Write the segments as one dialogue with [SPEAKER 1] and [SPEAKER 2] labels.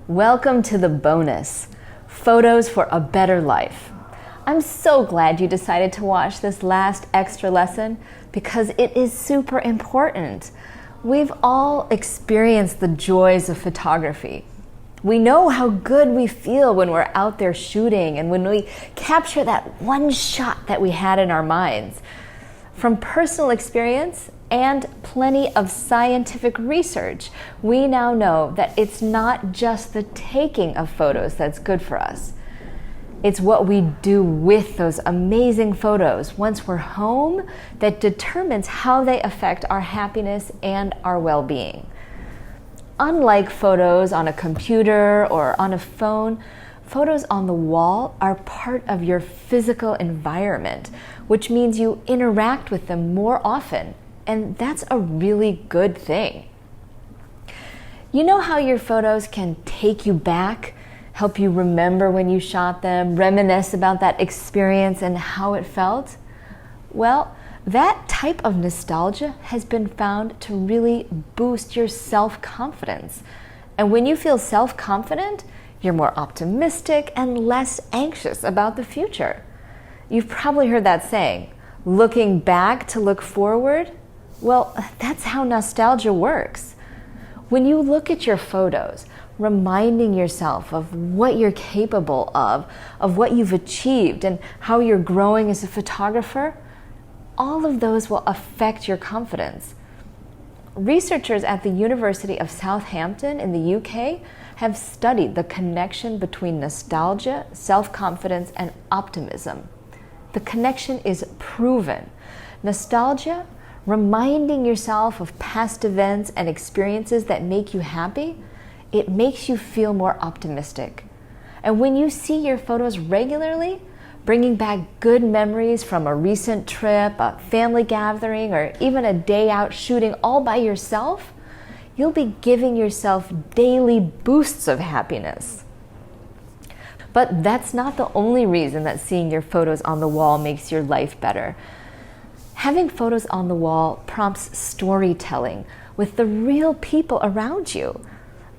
[SPEAKER 1] Welcome to the bonus, Photos for a Better Life. I'm so glad you decided to watch this last extra lesson because it is super important. We've all experienced the joys of photography. We know how good we feel when we're out there shooting and when we capture that one shot that we had in our minds. From personal experience and plenty of scientific research, we now know that it's not just the taking of photos that's good for us. It's what we do with those amazing photos once we're home that determines how they affect our happiness and our well-being. Unlike photos on a computer or on a phone, photos on the wall are part of your physical environment, which means you interact with them more often, and that's a really good thing. You know how your photos can take you back, help you remember when you shot them, reminisce about that experience and how it felt? Well, that type of nostalgia has been found to really boost your self-confidence. And when you feel self-confident, you're more optimistic and less anxious about the future. You've probably heard that saying, looking back to look forward. Well, that's how nostalgia works. When you look at your photos, reminding yourself of what you're capable of what you've achieved, and how you're growing as a photographer, all of those will affect your confidence. Researchers at the University of Southampton in the UK have studied the connection between nostalgia, self-confidence, and optimism. The connection is proven. Nostalgia, reminding yourself of past events and experiences that make you happy, it makes you feel more optimistic. And when you see your photos regularly, bringing back good memories from a recent trip, a family gathering, or even a day out shooting all by yourself, you'll be giving yourself daily boosts of happiness. But that's not the only reason that seeing your photos on the wall makes your life better. Having photos on the wall prompts storytelling with the real people around you.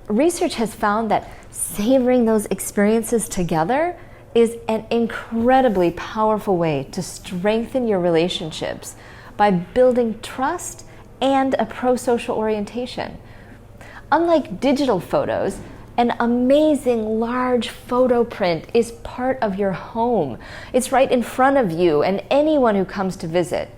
[SPEAKER 1] Research has found that savoring those experiences together is an incredibly powerful way to strengthen your relationships by building trust and a pro-social orientation. Unlike digital photos, an amazing large photo print is part of your home. It's right in front of you and anyone who comes to visit.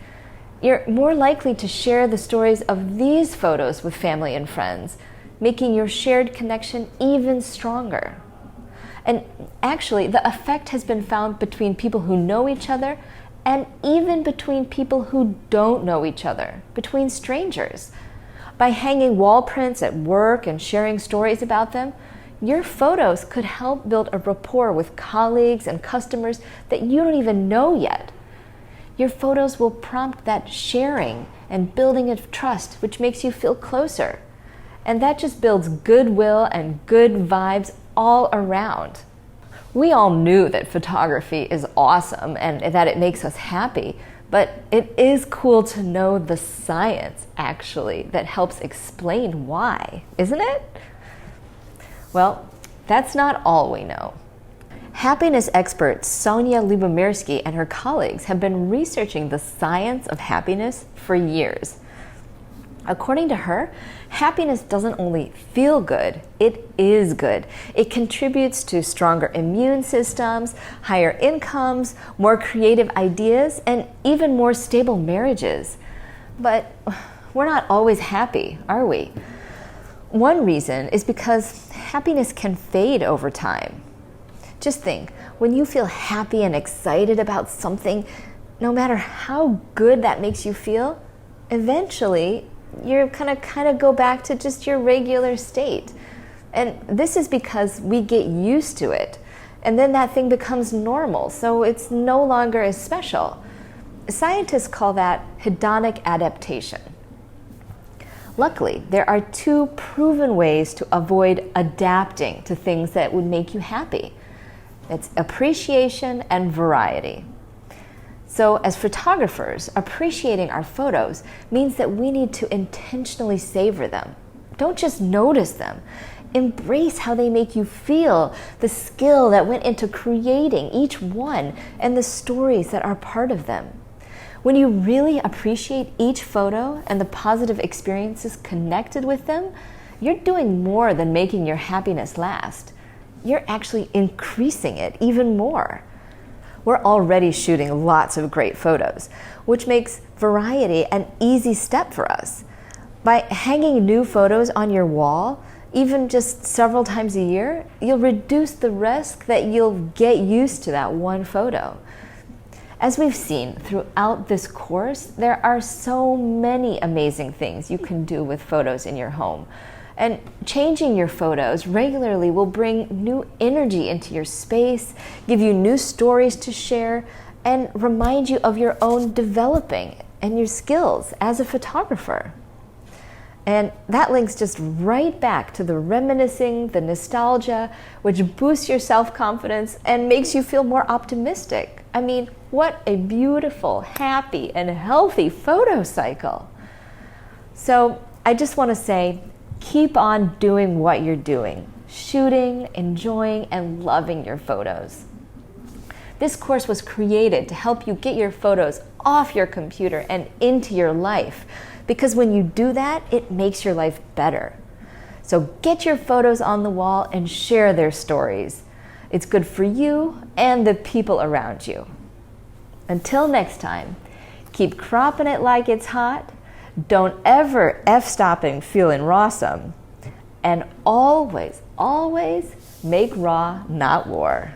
[SPEAKER 1] You're more likely to share the stories of these photos with family and friends, making your shared connection even stronger. And actually, the effect has been found between people who know each other and even between people who don't know each other, between strangers. By hanging wall prints at work and sharing stories about them, your photos could help build a rapport with colleagues and customers that you don't even know yet. Your photos will prompt that sharing and building of trust, which makes you feel closer. And that just builds goodwill and good vibes all around. We all knew that photography is awesome and that it makes us happy, but it is cool to know the science, actually, that helps explain why, isn't it? Well, that's not all we know. Happiness expert Sonia Lyubomirsky and her colleagues have been researching the science of happiness for years. According to her, happiness doesn't only feel good, it is good. It contributes to stronger immune systems, higher incomes, more creative ideas, and even more stable marriages. But we're not always happy, are we? One reason is because happiness can fade over time. Just think, when you feel happy and excited about something, no matter how good that makes you feel, eventually you're gonna kind of go back to just your regular state. And this is because we get used to it. And then that thing becomes normal, so it's no longer as special. Scientists call that hedonic adaptation. Luckily, there are two proven ways to avoid adapting to things that would make you happy. It's appreciation and variety. So as photographers, appreciating our photos means that we need to intentionally savor them. Don't just notice them. Embrace how they make you feel, the skill that went into creating each one, and the stories that are part of them. When you really appreciate each photo and the positive experiences connected with them, you're doing more than making your happiness last. You're actually increasing it even more. We're already shooting lots of great photos, which makes variety an easy step for us. By hanging new photos on your wall, even just several times a year, you'll reduce the risk that you'll get used to that one photo. As we've seen throughout this course, there are so many amazing things you can do with photos in your home. And changing your photos regularly will bring new energy into your space, give you new stories to share, and remind you of your own developing and your skills as a photographer. And that links just right back to the reminiscing, the nostalgia, which boosts your self-confidence and makes you feel more optimistic. I mean, what a beautiful, happy, and healthy photo cycle. So I just want to say, keep on doing what you're doing, shooting, enjoying, and loving your photos. This course was created to help you get your photos off your computer and into your life, because when you do that, it makes your life better. So get your photos on the wall and share their stories. It's good for you and the people around you. Until next time, keep cropping it like it's hot. Don't ever f-stopping feeling rawsome. And always, always make raw, not war.